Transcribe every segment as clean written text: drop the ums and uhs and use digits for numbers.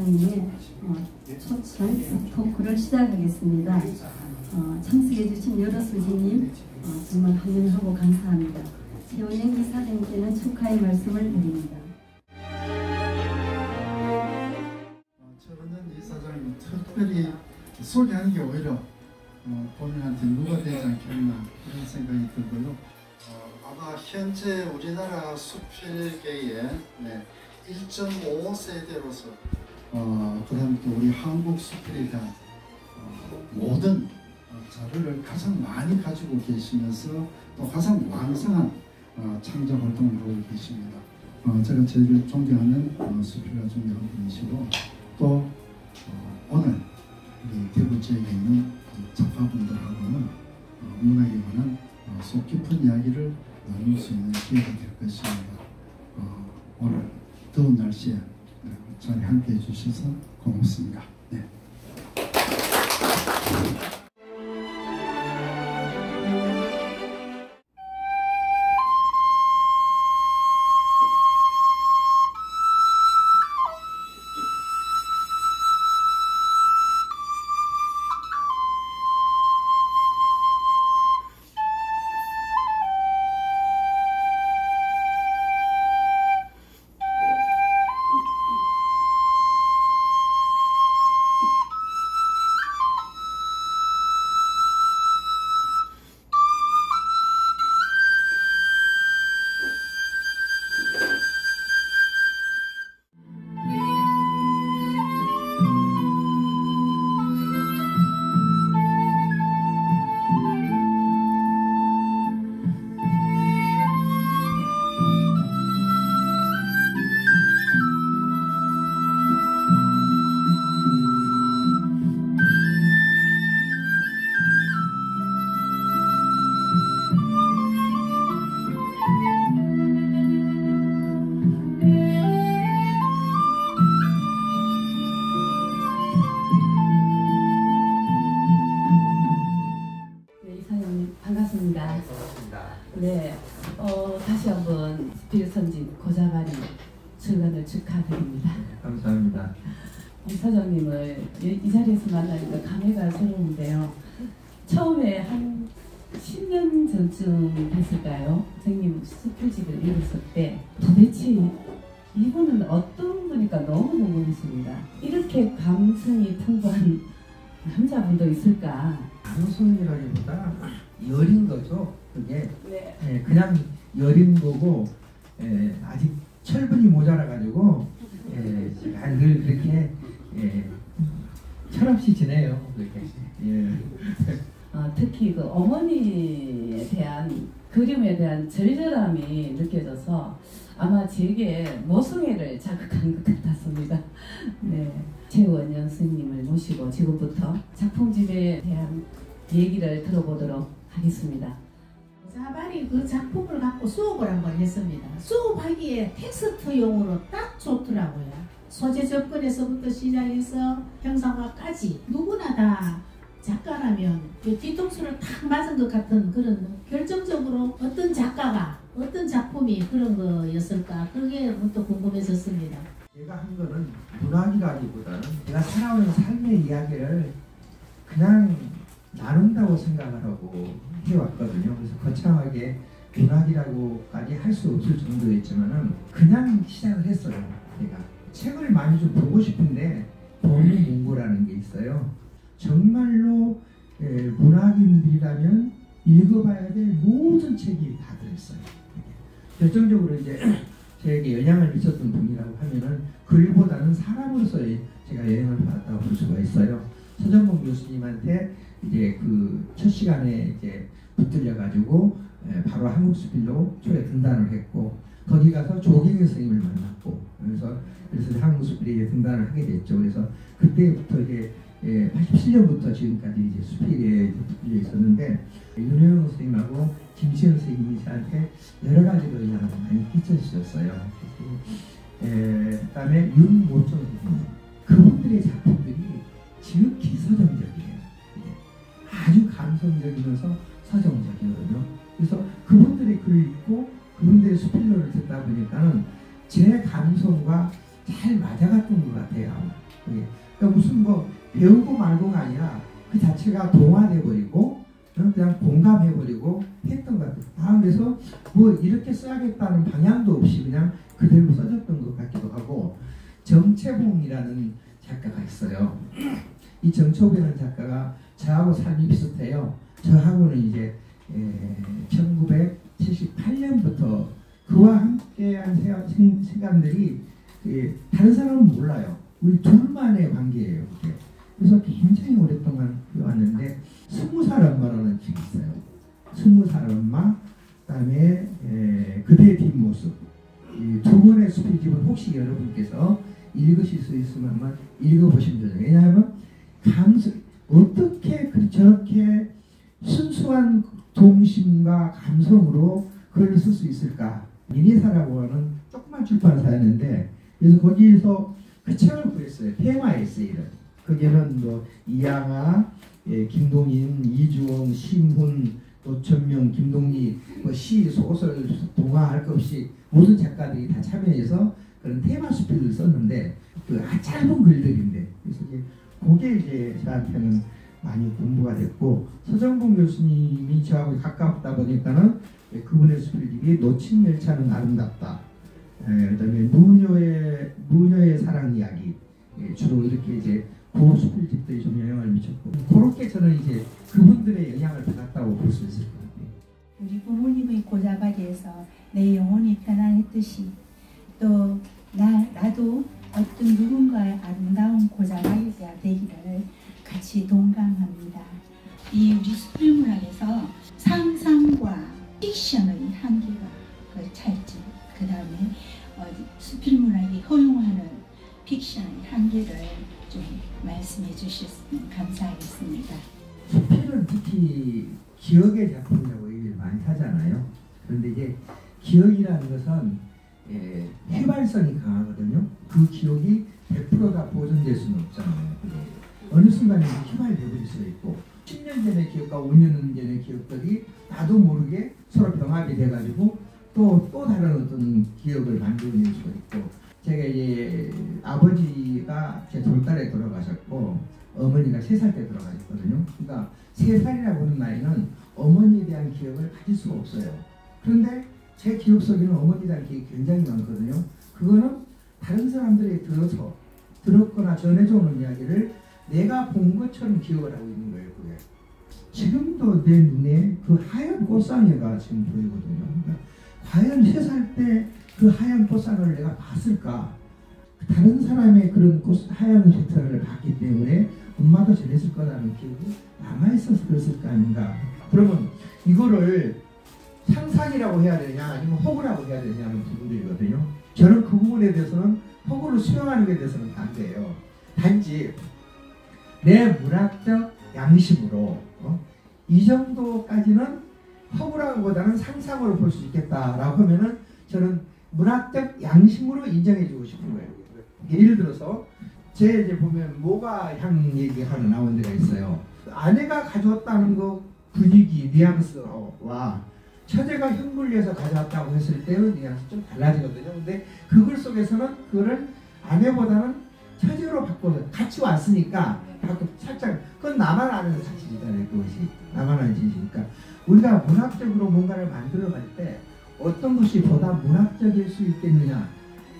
이사장님의 초청 토크를 시작하겠습니다. 참석해 주신 여러 선생님 정말 환영하고 감사합니다. 최원영 이사장님께는 축하의 말씀을 드립니다. 최원영 이사장님 특별히 소개하는 게 오히려 본인한테 누가 되지 않겠나 그런 생각이 들고요. 아마 현재 우리나라 수필계의 1.5세대로서 그다음 또 우리 한국 수필에 대한 모든 자료를 가장 많이 가지고 계시면서 또 가장 왕성한 창작 활동을 하고 계십니다. 제가 제일 존경하는 수필가 중 한 분이시고 또 오늘 우리 대구 지역에 있는 작가분들하고는 문학에 관한 속 깊은 이야기를 나눌 수 있는 기회가 될 것입니다. 오늘 더운 날씨에 자리 함께 해주셔서 고맙습니다. 네. 네, 다시 한번 수필선진 고자발이 출간을 축하드립니다. 감사합니다. 이사장님을 이 자리에서 만나니까 감회가 새로운데요. 처음에 한 10년 전쯤 됐을까요? 선생님 수필집을 읽었을 때 도대체 이분은 어떤 분일까 너무 궁금했습니다. 이렇게 감성이 풍부한 남자분도 있을까? 감성이라기보다 여린 거죠. 그게 네. 그냥 여린 거고 아직 철분이 모자라가지고 제가 늘 그렇게 철없이 지내요. 그렇게. 특히 그 어머니에 대한 그림에 대한 절절함이 느껴져서 아마 제게 모성애를 자극한 것 같았습니다. 네, 최원영 스님을 모시고 지금부터 작품집에 대한 얘기를 들어보도록 하겠습니다. 고자발이 그 작품을 갖고 수업을 한번 했습니다. 수업하기에 텍스트용으로 딱 좋더라고요. 소재 접근에서부터 시작해서 형상화까지 누구나 다 작가라면 뒤통수를 탁 맞은 것 같은 그런 결정적으로 어떤 작가가 어떤 작품이 그런 거였을까 그게 부터 궁금해졌습니다. 제가 한 거는 문학이라기보다는 제가 살아오는 삶의 이야기를 그냥 나눈다고 생각을 하고 해왔거든요. 그래서 거창하게 문학이라고까지 할 수 없을 정도였지만은 그냥 시작을 했어요. 제가 책을 많이 좀 보고 싶은데 보는 공부라는 게 있어요. 정말로 문학인들이라면 읽어봐야 될 모든 책이 다 들어있어요. 결정적으로 이제 저에게 영향을 미쳤던 분이라고 하면은 글보다는 사람으로서의 제가 영향을 받았다고 볼 수가 있어요. 서정봉 교수님한테 이제 그 첫 시간에 이제 붙들려 가지고 바로 한국수필로 초에 등단을 했고 거기 가서 조경현 선생님을 만났고 그래서 한국수필에 등단을 하게 됐죠. 그래서 그때부터 이제 87년부터 지금까지 이제 수필에 붙들려 있었는데 윤효영 선생님하고 김시현 선생님이 저한테 여러 가지로 영향을 많이 끼쳐주셨어요. 그다음에 윤모천 선생님 그분들의 작품들이 지극히 서정적이에요. 아주 감성적이면서 서정적이거든요. 그래서 그분들의 글을 읽고 그분들의 수필론을 듣다 보니까는 제 감성과 잘 맞아갔던 것 같아요. 그게. 그러니까 무슨 뭐 배우고 말고가 아니라 그 자체가 동화돼 버리고 그냥 공감해 버리고 했던 것 같아요. 그래서 뭐 이렇게 써야겠다는 방향도 없이 그냥 그대로 써졌던 것 같기도 하고. 정채봉이라는 작가가 있어요. 이 정채봉이라는 작가가 저하고 삶이 비슷해요. 저하고는 이제 1978년부터 그와 함께한 시간들이 다른 사람은 몰라요. 우리 둘만의 관계예요. 그게. 그래서 굉장히 오랫동안 왔는데 20살 엄마라는 책이 있어요. 20살 엄마, 그다음에 그대의 뒷모습. 이 두 권의 수필집은 혹시 여러분께서 읽으실 수 있으면 한번 읽어보시면 돼요. 왜냐하면 어떻게 저렇게 순수한 동심과 감성으로 글을 쓸 수 있을까? 미니사라고 하는 조그만 출판사였는데 그래서 거기에서 그 책을 구했어요. 테마 에세이를. 거기에는 뭐 이양아, 김동인, 이주원, 심훈, 노천명, 김동리, 뭐 시, 소설, 동화 할 것 없이 모든 작가들이 다 참여해서 그런 테마 수필을 썼는데 그 짧은 글들인데 그래서 그게 이제 저한테는 많이 공부가 됐고 서정봉 교수님이 저하고 가깝다 보니까는 그분의 수필집이 놓친 열차는 아름답다. 그다음에 무녀의 사랑 이야기 주로 이렇게 이제 그 수필집들이 좀 영향을 미쳤고 그렇게 저는 이제 그분들의 영향을 받았다고 볼 수 있을 것 같아요. 우리 부모님의 고자바리에서 내 영혼이 편안했듯이 또 나도 어떤 누군가의 아름다운 고자바리가 되기를 같이 동감합니다. 이 우리 수필문학에서 상상과 픽션의 한계가 찰지 그 다음에 수필문학이 허용하는 픽션의 한계를 좀 말씀해 주셨으면 감사하겠습니다. 수필은 특히 기억의 작품이라고 얘기를 많이 하잖아요. 그런데 이제 기억이라는 것은 휘발성이 강하거든요. 그 기억이 100%다 보존될 수는 없잖아요. 어느 순간에 휘발되어버릴 수 있고 10년 전의 기억과 5년 전의 기억들이 나도 모르게 서로 병합이 돼가지고 또 다른 어떤 기억을 만들어낼 수가 있고 제가 이제 아버지가 제 돌달에 돌아가셨고 어머니가 3살 때 돌아가셨거든요. 그러니까 3살이라고 하는 나이는 어머니에 대한 기억을 가질 수가 없어요. 그런데 제 기억 속에는 어머니에 대한 기억이 굉장히 많거든요. 그거는 다른 사람들이 들었거나 전해져 오는 이야기를 내가 본 것처럼 기억을 하고 있는 거예요. 그게. 지금도 내 눈에 그 하얀 꽃상회가 지금 보이거든요. 그러니까 과연 3살 때 그 하얀 꽃상을 내가 봤을까? 다른 사람의 그런 하얀 색상을 봤기 때문에 엄마도 저랬을 거라는 기억이 남아있어서 그랬을 거 아닌가. 그러면 이거를 상상이라고 해야 되냐 아니면 허구라고 해야 되냐는 부분들이거든요. 저는 그 부분에 대해서는 허구를 수용하는 데 대해서는 반대예요. 단지 내 문학적 양심으로 이 정도까지는 허구라기보다는 상상으로 볼 수 있겠다라고 하면은 저는 문학적 양심으로 인정해주고 싶은 거예요. 예를 들어서 제 이제 보면 모가향 얘기하는 나온 데가 있어요. 아내가 가져왔다는 거 분위기, 뉘앙스와 처제가 현물리에서 가져왔다고 했을 때의 뉘앙스 좀 달라지거든요. 근데 그 글 속에서는 그거를 아내보다는 처제로 바꿔서 같이 왔으니까 살짝 그건 나만 아는 사실이잖아요. 그것이 나만 아는 사실이니까 우리가 문학적으로 뭔가를 만들어갈 때 어떤 것이 보다 문학적일 수 있겠느냐,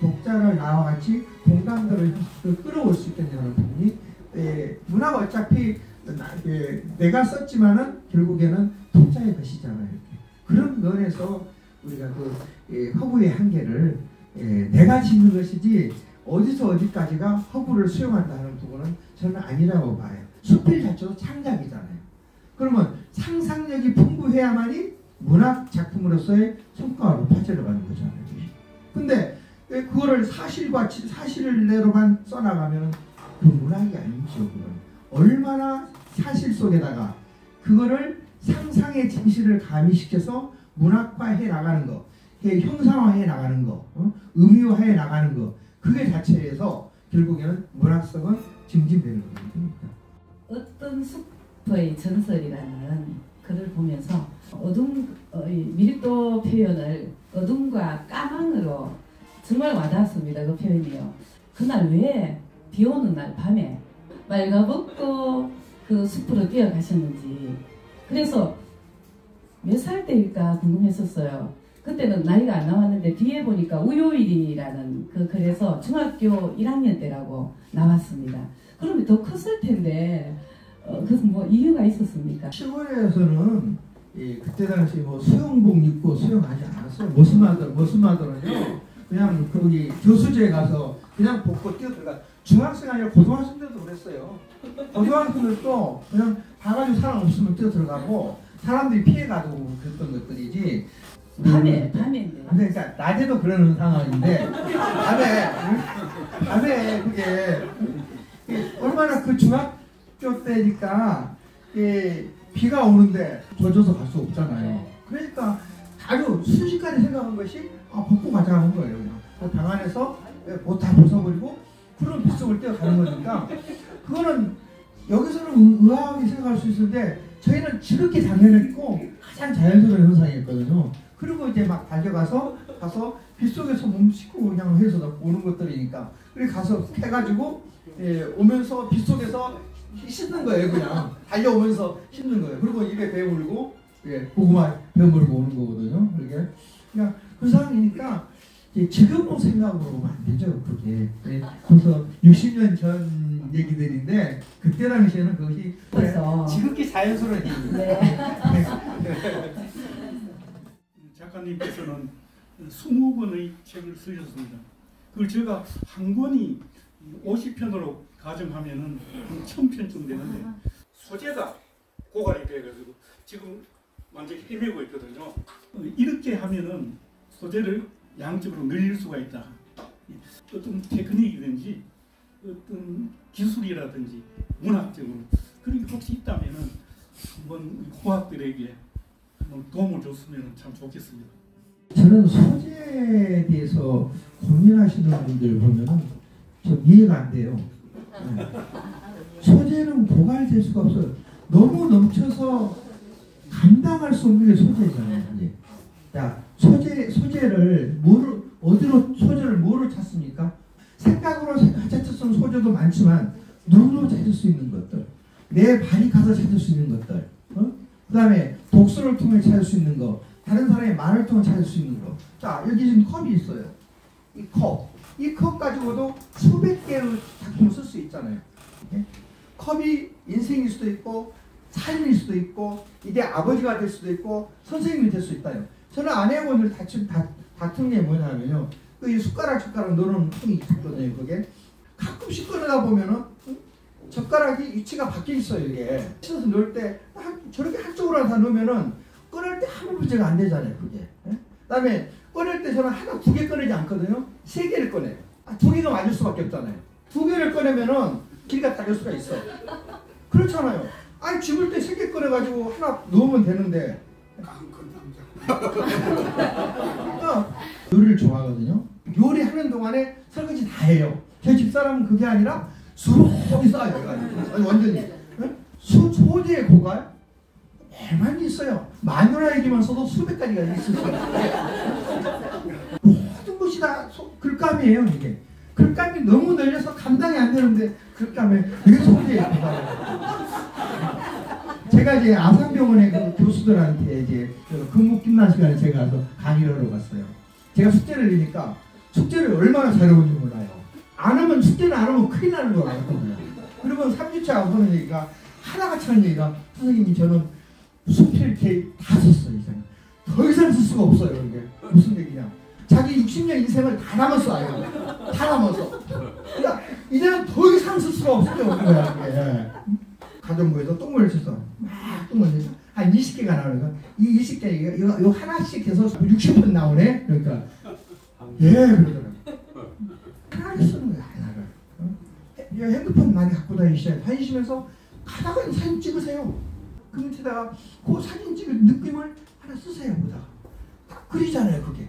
독자를 나와 같이 공감대를 끌어올 수 있겠냐는 부분이 문학 어차피 내가 썼지만은 결국에는 독자의 것이잖아요. 그런 면에서 우리가 그 허구의 한계를 내가 짓는 것이지 어디서 어디까지가 허구를 수용한다는 부분은 저는 아니라고 봐요. 수필 자체도 창작이잖아요. 그러면 상상력이 풍부해야만이 문학 작품으로서의 성과가 높아져가는 거잖아요. 근데 그거를 사실대로만 써나가면 그 문학이 아니죠. 얼마나 사실 속에다가 그거를 상상의 진실을 가미시켜서 문학화해 나가는 거, 형상화해 나가는 거, 의미화해 나가는 거, 그게 자체에서 결국에는 문학성은 증진되는 겁니다. 어떤 숲의 전설이라는 글을 보면서 밀도 표현을 어둠과 까망으로 정말 와닿았습니다. 그 표현이요. 그날 왜 비 오는 날 밤에 말가벗고 그 숲으로 뛰어가셨는지, 그래서 몇 살 때일까 궁금했었어요. 그때는 나이가 안 나왔는데 뒤에 보니까 우요일이라는 그 글에서 중학교 1학년 때라고 나왔습니다. 그러면 더 컸을 텐데 그것은 뭐 이유가 있었습니까? 시골에서는 그때 당시 뭐 수영복 입고 수영하지 않았어요. 머슴마들은요 그냥 거기 교수제에 가서 그냥 벗고 뛰어들어가. 중학생 아니라 고등학생들도 그랬어요. 고등학생들도 그냥 봐가지고 사람 없으면 뛰어들어가고 사람들이 피해가지고 그랬던 것들이지. 밤에 그러니까 낮에도 그러는 상황인데 밤에 그게 얼마나 그 중학교 때니까 비가 오는데 젖어서 갈 수 없잖아요. 그러니까 아주 순식간에 생각한 것이 벗고 가자 한 거예요. 그냥 방 안에서 옷 다 벗어버리고 푸른 빗속을 뛰어가는 거니까 그거는 여기서는 의아하게 생각할 수 있는데 저희는 지극히 당연했고 가장 자연스러운 현상이었거든요. 그리고 이제 막 달려가서 빗속에서 몸 씻고 그냥 해서 오는 것들이니까 그리고 가서 해가지고 오면서 빗속에서 씻는 거예요. 그냥 달려오면서 씻는 거예요. 그리고 입에 배물고 고구마 배물고 오는 거거든요. 그게 그냥 그 상황이니까 지금 생각으로 보면 안 되죠. 그게 벌써 60년 전 얘기들인데 그때 당시에는 그것이 그래서 지극히 자연스러운 얘기입니다. 네. 작가님께서는 20권의 책을 쓰셨습니다. 그걸 제가 한 권이 50편으로 가정하면은 1000편쯤 되는데 소재가 고갈이 돼가지고 지금 완전히 헤매고 있거든요. 이렇게 하면은 소재를 양쪽으로 늘릴 수가 있다. 어떤 테크닉이든지 어떤 기술이라든지 문학적으로 그런 게 혹시 있다면은 한번 호학들에게 한번 도움을 줬으면 참 좋겠습니다. 저는 소재에 대해서 고민하시는 분들 보면은 좀 이해가 안 돼요. 소재는 고갈될 수가 없어요. 너무 넘쳐서 감당할 수 없는 게 소재잖아요. 자, 소재를 어디로 소재를 뭐로 찾습니까? 생각으로 찾을 소재도 많지만 눈으로 찾을 수 있는 것들, 내 발이 가서 찾을 수 있는 것들, 그 다음에 독서를 통해 찾을 수 있는 거, 다른 사람의 말을 통해 찾을 수 있는 거. 자, 여기 지금 컵이 있어요. 이 컵 가지고도 수백 개의 작품을 쓸 수 있잖아요. 컵이 인생일 수도 있고 삶일 수도 있고 이게 아버지가 될 수도 있고 선생님이 될 수 있다요. 저는 아내하고 늘 다툰 게 뭐냐면요. 이 숟가락 넣는 통이 있거든요. 그게 가끔씩 꺼내다 보면은 젓가락이 위치가 바뀌어 있어요. 이게 씻어서 넣을 때 저렇게 한쪽으로 다 넣으면은 꺼낼 때 아무 문제가 안 되잖아요. 그게. 그다음에 꺼낼 때 저는 하나 2개 꺼내지 않거든요. 3개를 꺼내요. 2개가 맞을 수밖에 없잖아요. 2개를 꺼내면은 길이가 다를 수가 있어. 그렇잖아요. 아니 집을 때 3개 꺼내가지고 하나 넣으면 되는데. 요리를 좋아하거든요. 요리하는 동안에 설거지 다 해요. 제 집사람은 그게 아니라 수록이 쌓여요. 아니, 완전히. 소재의 고갈? 많이 있어요. 마누라 얘기만 써도 수백 가지가 있을 수 있어요. 모든 것이 다 글감이에요. 이게. 글감이 너무 늘려서 감당이 안 되는데 글감에 왜 소재의 고갈이에요? 제가 이제 아산병원의 그 교수들한테 이제 근무 끝난 시간에 제가 가서 강의를 하러 갔어요. 제가 숙제를 내니까 숙제를 얼마나 잘해오는지 몰라요. 안 하면 숙제는 안 하면 큰일 나는 걸 알았거든요. 그러면 3주차 하는 얘기가 하나같이 하는 얘기가 선생님이 저는 수필 개 다 썼어요. 이제 더 이상 쓸 수가 없어요. 이게 무슨 얘기냐? 자기 60년 인생을 다 남았어. 아이가 다 남았어. 그러니까 이제는 더 이상 쓸 수가 없을 게 없는 거야. 이게. 가정부에서 똥을 쳐서 막 똥을 내서 한 20개가 나오니까 이 20개 이거 하나씩 해서 60분 나오네. 그러니까 그러더라고요. 하나를 쓰는 거야. 하나를. 핸드폰 많이 갖고 다니시면서 가다가 사진 찍으세요. 그 밑에다가 그 사진 찍을 느낌을 하나 쓰세요. 보다가 딱 그리잖아요. 그게.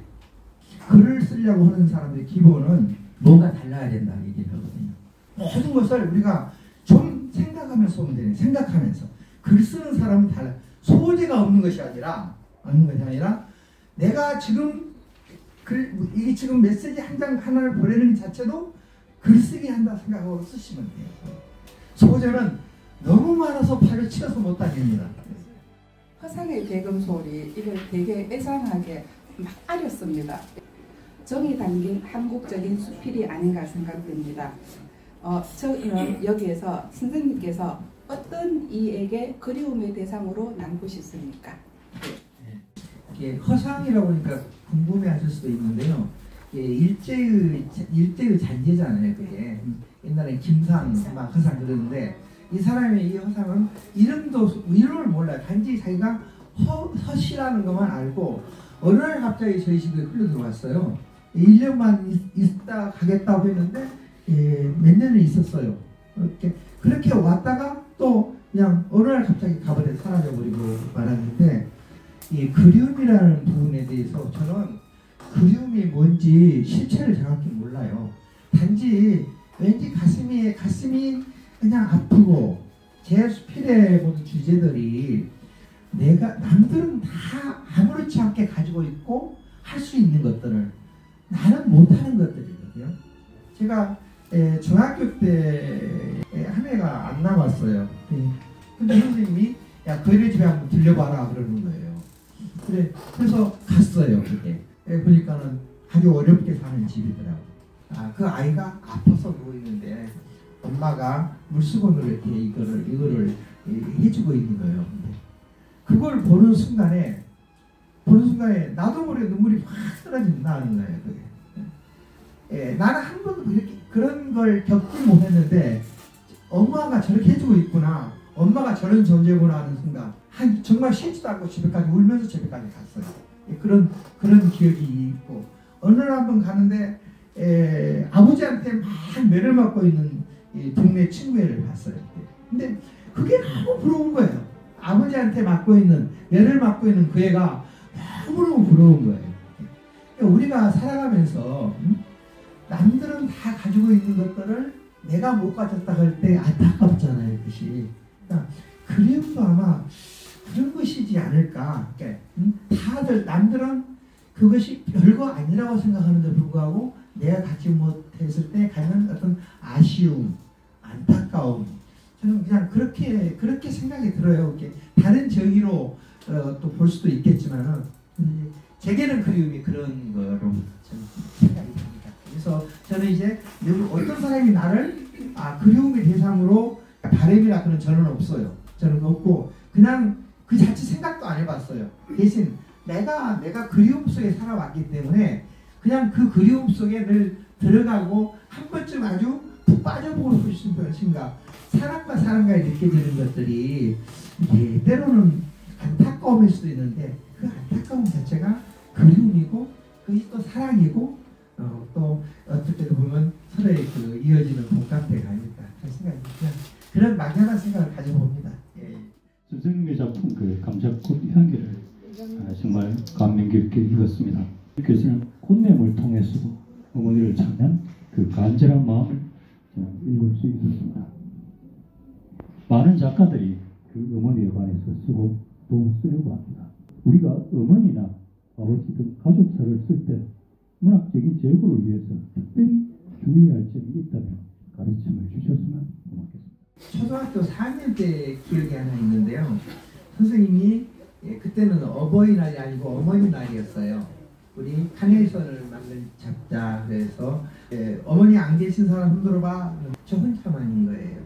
글을 쓰려고 하는 사람들의 기본은 뭔가 달라야 된다 얘기를 하거든요. 모든 것을 우리가 좀 생각하면서 하면 되네. 생각하면서. 글 쓰는 사람은 달라. 소재가 없는 것이 아니라 내가 지금 이게 지금 메시지 한 장 하나를 보내는 자체도 글쓰기 한다 생각으로 쓰시면 돼요. 소재는 너무 많아서 팔을 치어서 못 다닙니다. 화상의 대금 소리 이걸 되게 애잔하게 막 아렸습니다. 정이 담긴 한국적인 수필이 아닌가 생각됩니다. 저는 여기에서 선생님께서 어떤 이에게 그리움의 대상으로 남고 싶습니까? 네. 허상이라고 하니까 궁금해하실 수도 있는데요. 일제의 잔재잖아요. 그게 옛날에 김상 막 허상 그러는데 이 사람의 이 허상은 이름을 몰라요. 단지 자기가 허시라는 것만 알고 어느 날 갑자기 저희 집에 흘러들어왔어요. 1년만 있다 가겠다고 했는데 몇 년을 있었어요. 그렇게 왔다가 또 그냥 어느 날 갑자기 가버려 사라져버리고 말았는데 이 그리움이라는 부분에 대해서 저는 그리움이 뭔지 실체를 정확히 몰라요. 단지 왠지 가슴이 그냥 아프고 제 수필에 보는 주제들이 남들은 다 아무렇지 않게 가지고 있고 할 수 있는 것들을 나는 못하는 것들이거든요. 제가 중학교 때 한 해가 안 남았어요. 근데 선생님이 야 거기 집에 한번 들려봐라 그러는 거예요. 그래서 갔어요. 그때 보니까는 아주 어렵게 사는 집이더라고요. 그 아이가 아파서 누워 있는데 엄마가 물수건으로 이렇게 이거를 해주고 있는 거예요. 그걸 보는 순간에 나도 모르게 눈물이 확 떨어진다는 거예요. 그게. 나는 한 번도 그런 걸 겪지 못했는데 엄마가 저렇게 해주고 있구나, 엄마가 저런 존재구나 하는 순간 정말 쉬지도 않고 울면서 집에까지 갔어요. 그런 기억이 있고 어느 날 한번 가는데 아버지한테 막 매를 맞고 있는 동네 친구애를 봤어요. 근데 그게 너무 부러운 거예요. 아버지한테 매를 맞고 있는 그 애가 너무너무 부러운 거예요. 그러니까 우리가 살아가면서 남들은 다 가지고 있는 것들을 내가 못 가졌다 할 때 안타깝잖아요. 그것이. 그러니까 그림도 아마 그런 것이지 않을까. 그러니까 다들 남들은 그것이 별거 아니라고 생각하는데 불구하고 내가 갖지 못했을 때 갖는 어떤 아쉬움, 안타까움, 저는 그냥 그렇게 생각이 들어요. 이렇게 다른 정의로 또 볼 수도 있겠지만은 제게는 그리움이 그런 거로 저는 생각이 듭니다. 그래서 저는 이제 어떤 사람이 나를 그리움의 대상으로 바람이라 그런 저는 없어요. 저는 없고 그냥 그 자체 생각도 안 해봤어요. 대신 내가 그리움 속에 살아왔기 때문에 그냥 그 그리움 속에 늘 들어가고 한 번쯤 아주 푹 빠져보고 싶은 생각, 사람과 사람과의 느껴지는 것들이 때로는 안타까움일 수도 있는데 그 안타까움 자체가 그리움이고 그것이 또 사랑이고 또 어떻게 보면 서로의 이어지는 공감대가 아닐까 그런 생각이 그냥 그런 막연한 생각을 가져봅니다. 선생님의 작품 감자꽃 향기를 정말 감명 깊게 읽었습니다. 교수는 꽃냄을 통해서도 어머니를 찾는 그 간절한 마음을 읽을 수 있었습니다. 많은 작가들이 그 어머니에 관해서 쓰고 또 쓰려고 합니다. 우리가 어머니나 아버지 등 가족사를 쓸 때 문학적인 제고를 위해서 특별히 주의할 점이 있다면 가르침을 주셨으면 고맙겠습니다. 초등학교 4학년 때 기억이 하나 있는데요. 선생님이 그때는 어버이날이 아니고 어머니날이었어요. 우리 카네이션을 만들 잡자 그래서 어머니 안 계신 사람 흔들어봐. 저 혼자만 있는 거예요.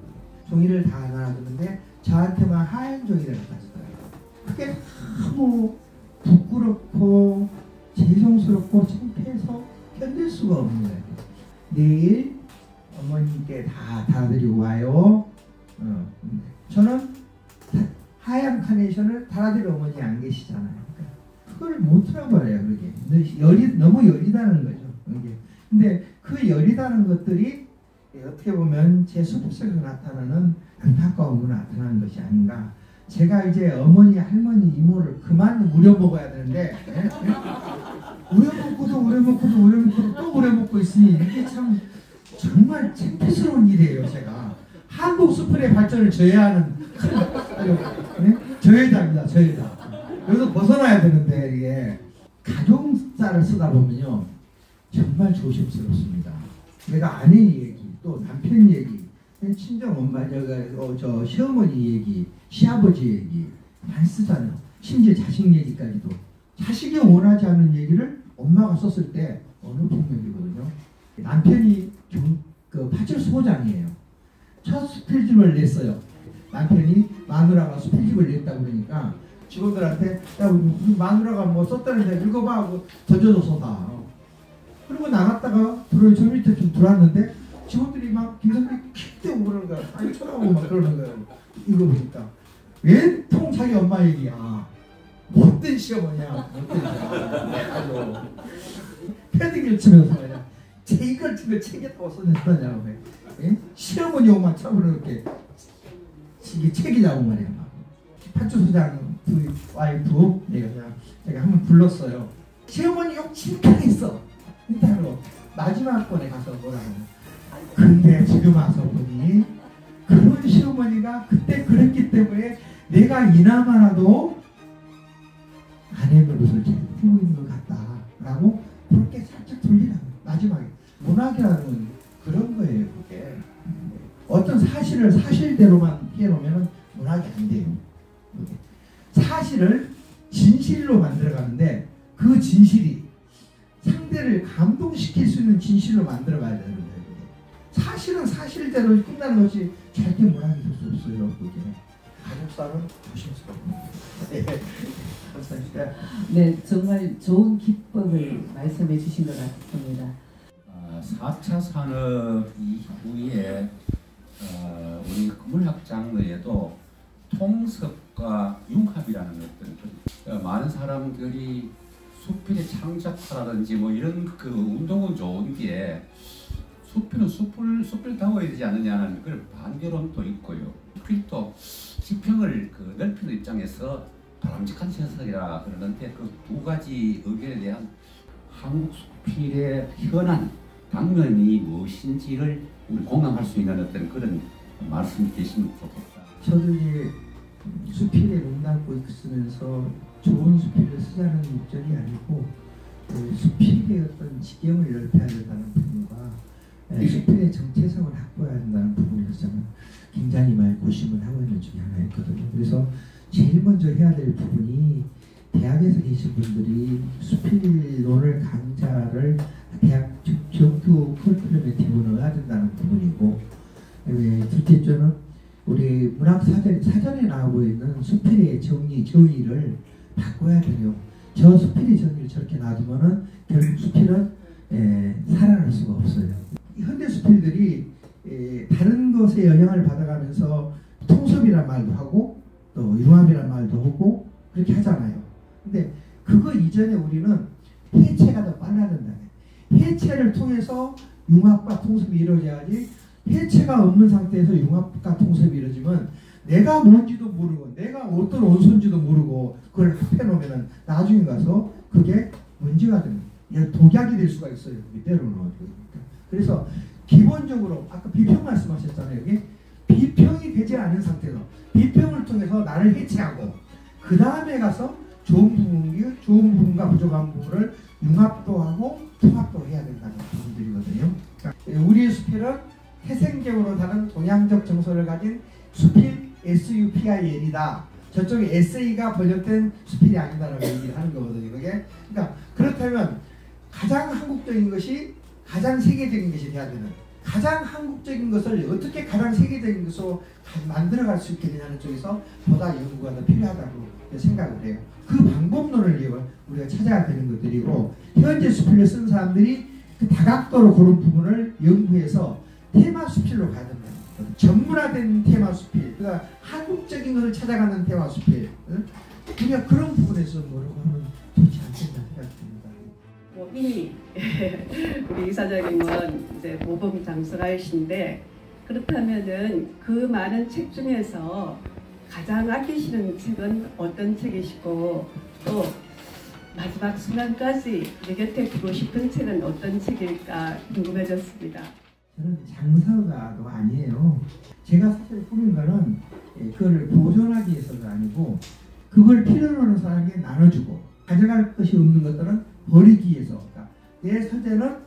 종이를 다 놔두는데 저한테만 하얀 종이를 갖다 주더라고요. 그게 너무 부끄럽고 죄송스럽고 창피해서 견딜 수가 없는 거예요. 내일 어머님께 다 드리고 와요. 저는 하얀 카네이션을 달아드릴 어머니 안 계시잖아요. 그걸 못 들어버려요. 그게 너무 여리다는 거죠. 이게. 근데 그 여리다는 것들이 어떻게 보면 제 수법 속에서 나타나는 안타까움으로 나타나는 것이 아닌가. 제가 이제 어머니, 할머니, 이모를 그만 우려먹어야 되는데 우려먹고도 또 우려먹고 있으니 이게 참 정말 창피스러운 일이에요. 제가 한국 수풀의 발전을 저해하는 저해자입니다. 저해자. 여기서 벗어나야 되는데 이게 가족사를 쓰다 보면요 정말 조심스럽습니다. 내가 아닌 얘기 또 남편 얘기, 친정 엄마, 저 시어머니 얘기, 시아버지 얘기 많이 쓰잖아요. 심지어 자식 얘기까지도. 자식이 원하지 않는 얘기를 엄마가 썼을 때 어느 폭력이거든요. 남편이 그 파출소장이에요. 첫 수필집을 냈어요. 남편이 마누라가 수필집을 냈다 그러니까 직원들한테 야 우리 마누라가 뭐 썼다는데 읽어봐 하고 던져줘서 다. 그리고 나갔다가 저 밑에 좀 들어왔는데 직원들이 막 김선배 킥대고 그러는 거야. 아니 쳐다보고 막 그러는 거예요. 이거 보니까 웬통 자기 엄마 얘기야. 못된 시어머니야. 못된 시어머니야. 아주 패딩을 치면서 말이야. 이걸 지금 책이라고 써냈다냐고. 예? 시어머니 욕만 참으로 이렇게 이게 책이냐고 말이야. 파출소장 그 와이프 제가 한번 불렀어요. 시어머니 욕 진짜 했어. 일단으로 마지막 번에 가서 뭐라고 근데 지금 와서 보니 그런 시어머니가 그때 그랬기 때문에 내가 이나마라도 아내 노릇을 잘 하고 있는 것 같다 라고 그렇게 살짝 돌리라고. 마지막에 문학이라는 그런 거예요. 그게 어떤 사실을 사실대로만 해놓으면 문학이 안 돼요. 사실을 진실로 만들어가는데 그 진실이 상대를 감동시킬 수 있는 진실로 만들어가야 되는 거예요. 사실은 사실대로 끝나는 것이 절대 문학이 될 수 없어요. 그게 가족사는 조심스럽고. 감사합니다. 네, 정말 좋은 기법을 말씀해 주신 것 같습니다. 4차 산업 이후에 우리 문학 장르에도 통섭과 융합이라는 것들, 많은 사람들이 수필의 창작화라든지 뭐 이런 그 운동은 좋은데 수필은 수필 다워야 되지 않느냐는 그런 반대론도 있고요. 수필도 지평을 그 넓히는 입장에서 바람직한 현상이라 그러는데 그 두 가지 의견에 대한 한국 수필의 현안 당면이 무엇인지를 우리 공감할 수 있는 어떤 그런 말씀이 되시면 좋겠다. 저도 이제 수필에 몸담고 있으면서 좋은 수필을 쓰자는 목적이 아니고 수필의 어떤 지경을 넓혀야 된다는 부분과 수필의 정체성을 확보해야 된다는 부분에서 저는 굉장히 많이 고심을 하고 있는 중에 하나였거든요. 그래서 제일 먼저 해야 될 부분이 대학에서 계신 분들이 수필론을 강좌를 대학 정규 커리큘럼에 집어넣어야 된다는 부분이고, 둘째째는 우리 문학 사전에 나오고 있는 수필의 정의를 바꿔야 돼요. 저 수필의 정의를 저렇게 놔두면은 결국 수필은 살아날 수가 없어요. 현대 수필들이 다른 것에 영향을 받아가면서 통섭이란 말도 하고 또 융합이란 말도 하고 그렇게 하잖아요. 근데 그거 이전에 우리는 해체가 더 빨라야 된다. 해체를 통해서 융합과 통섭이 이루어져야지, 해체가 없는 상태에서 융합과 통섭이 이루어지면 내가 뭔지도 모르고 내가 어떤 원소인지도 모르고 그걸 합해놓으면 나중에 가서 그게 문제가 됩니다. 독약이 될 수가 있어요. 때로는. 그래서 기본적으로 아까 비평 말씀하셨잖아요. 여기 비평이 되지 않은 상태에서 비평을 통해서 나를 해체하고 그 다음에 가서 좋은 부분과 부족한 부분을 융합도 하고 통합도 해야 된다는 부분들이거든요. 그러니까 우리의 수필은 태생적으로 다른 동양적 정서를 가진 수필 SUPIL이다. 저쪽에 SA가 번역된 수필이 아니다라고 얘기를 하는 거거든요. 그게 그러니까 그렇다면 가장 한국적인 것이 가장 세계적인 것이 돼야 되는, 가장 한국적인 것을 어떻게 가장 세계적인 것으로 만들어갈 수 있게 되냐는 쪽에서 보다 연구가 더 필요하다고 생각을 해요. 그 방법론을 우리가 찾아야 되는 것들이고, 현재 수필을 쓴 사람들이 그 다각도로 그런 부분을 연구해서 테마 수필로 가야 된다. 전문화된 테마 수필, 그러니까 한국적인 것을 찾아가는 테마 수필, 우리가 그런 부분에서 노력하면 좋지 않겠나 생각됩니다. 이미 우리 이사장님은 이제 모범 장수가이신데, 그렇다면은 그 많은 책 중에서 가장 아끼시는 책은 어떤 책이시고, 또 마지막 순간까지 내 곁에 두고 싶은 책은 어떤 책일까 궁금해졌습니다. 저는 장사가도 아니에요. 제가 사실 꾸민 거는 그걸 보존하기 위해서가 아니고 그걸 필요로 하는 사람에게 나눠주고, 가져갈 것이 없는 것들은 버리기 위해서. 그러니까 내 서재는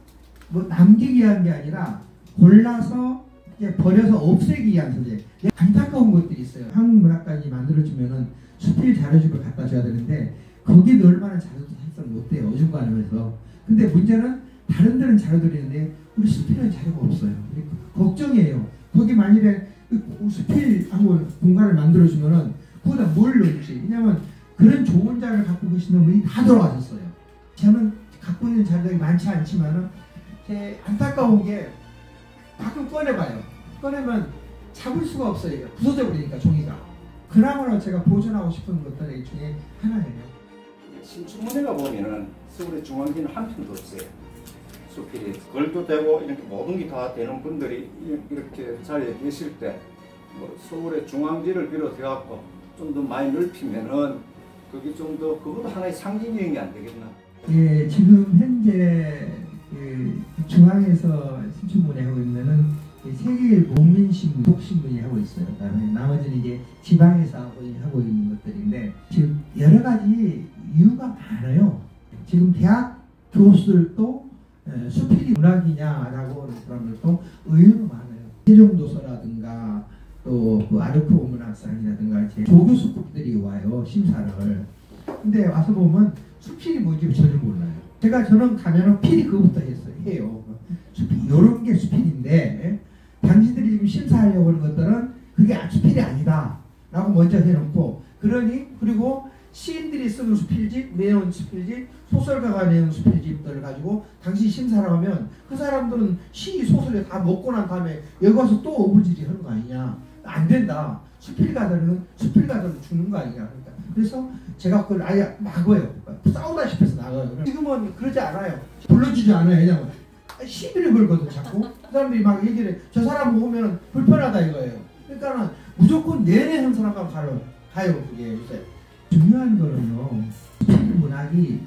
뭐 남기기 위한 게 아니라 골라서 이제 버려서 없애기 위한 소재. 안타까운 것들이 있어요. 한국 문학관이 만들어주면은 수필 자료집을 갖다 줘야 되는데 거기도 얼마나 자료도 사실상 못 돼요. 어중간하면서. 근데 문제는 다른 데는 자료들이 있는데 우리 수필은 자료가 없어요. 걱정이에요. 거기 만일에 수필 한번 공간을 만들어주면은 거기다 뭘 넣을지. 왜냐면 그런 좋은 자료를 갖고 계시는 분이 다 돌아가셨어요. 저는 갖고 있는 자료들이 많지 않지만은 제 안타까운 게 가끔 꺼내봐요. 꺼내면 잡을 수가 없어요. 부서져 버리니까 종이가. 그나마나 제가 보존하고 싶은 것들 중에 하나예요. 신춘문예가 보면은 서울의 중앙기는 한 편도 없어요. 수필이 글도 되고 이렇게 모든 게 다 되는 분들이 이렇게 자리에 계실 때 뭐 서울의 중앙지를 비롯해갖고 좀 더 많이 넓히면은 그게 좀 더 그것도 하나의 상징적인 게 안 되겠나? 예, 지금 현재 중앙에서 신춘문예 하고 있는 세계일보 국민신문, 독신문이 하고 있어요. 나머지는 이제 지방에서 하고 있는 것들인데 지금 여러 가지 이유가 많아요. 지금 대학 교수들도 수필이 문학이냐라고 하는 사람들도 의외로 많아요. 세종도서라든가 또 그 아르코 문학상이라든가 이제 조교수급들이 와요, 심사를. 근데 와서 보면 수필이 뭔지 전혀 몰라요. 저는 가면은 필이 그거부터 해요. 수필, 요런 게 수필인데 당신들이 지금 심사하려고 하는 것들은 그게 수필이 아니다 라고 먼저 해놓고, 그리고 시인들이 쓰는 수필집, 내놓은 수필집, 소설가가 내는 수필집들을 가지고 당신이 심사를 하면 그 사람들은 시, 소설에 다 먹고 난 다음에 여기 와서 또 어부지리 하는 거 아니냐. 안 된다. 수필가들은 죽는 거 아니냐. 그래서 제가 그걸 아예 막아요. 싸우다시피 해서 나가요. 지금은 그러지 않아요. 불러주지 않아요. 왜냐면 시비를 걸거든 자꾸. 그 사람들이 막 얘기를 해. 저 사람 보면 불편하다 이거예요. 그러니까는 무조건 내내 한 사람만 가요. 그게 요새. 중요한 거는요.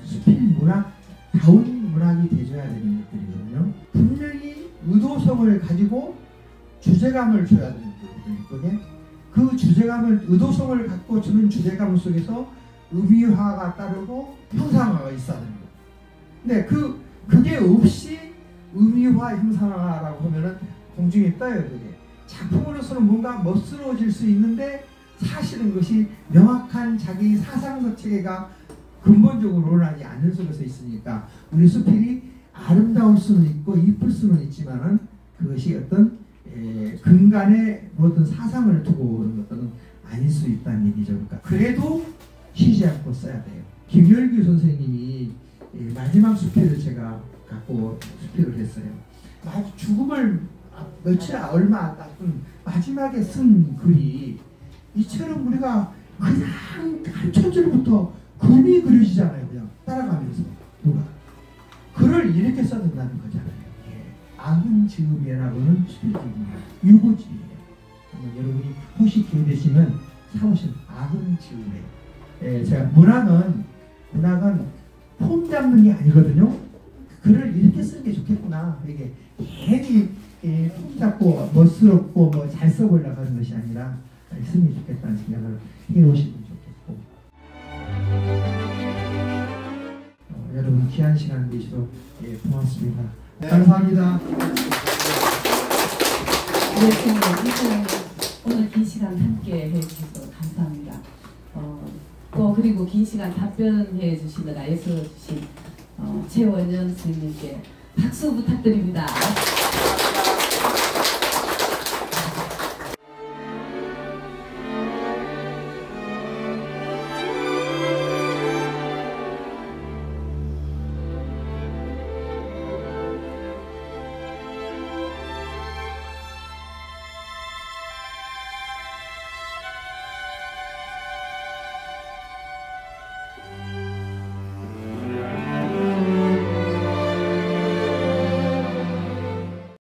수필 문학다운 문학이 돼줘야 되는 것들이거든요. 분명히 의도성을 가지고 주제감을 줘야 되는 거거든요. 그 주제감을, 의도성을 갖고 주는 주제감 속에서 의미화가 따르고 형상화가 있어야 되는 거예요. 근데 그게 없이 의미화, 형상화라고 하면은 공중에 떠요. 그게 작품으로서는 뭔가 멋스러워질 수 있는데 사실은 그것이 명확한 자기 사상적 체계가 근본적으로 논하지 않는 속에서 있으니까 우리 수필이 아름다울 수는 있고 이쁠 수는 있지만은 그것이 어떤 근간에 모든 사상을 두고 오는 것들은 아닐 수 있다는 얘기죠. 그러니까 그래도 쉬지 않고 써야 돼요. 김열규 선생님이 마지막 수필을 제가 갖고 수필을 했어요. 죽음을 얼마 안 닦은 마지막에 쓴 글이 이처럼 우리가 그냥 한 천절부터 그림이 그려지잖아요. 그냥 따라가면서 누가 글을 이렇게 써준다는 거잖아요. 악은 지음이라고는 수필집입니다. 유고집이에요. 여러분이 혹시 기회 되시면 사오신 악은 지음에. 제가 문학은 폼 잡는 게 아니거든요. 글을 이렇게 쓰는 게 좋겠구나. 이게 괜히 폼 잡고 멋스럽고 뭐 잘 써보려고 하는 것이 아니라 쓰는 게 좋겠다는 생각을 해오시면 좋겠고. 여러분 귀한 시간 내주셔서 고맙습니다. 네. 감사합니다. 오늘 긴 시간 함께 해주셔서 감사합니다. 또 그리고 긴 시간 답변해 주시느라 애써 주신 최원영 선생님께 박수 부탁드립니다.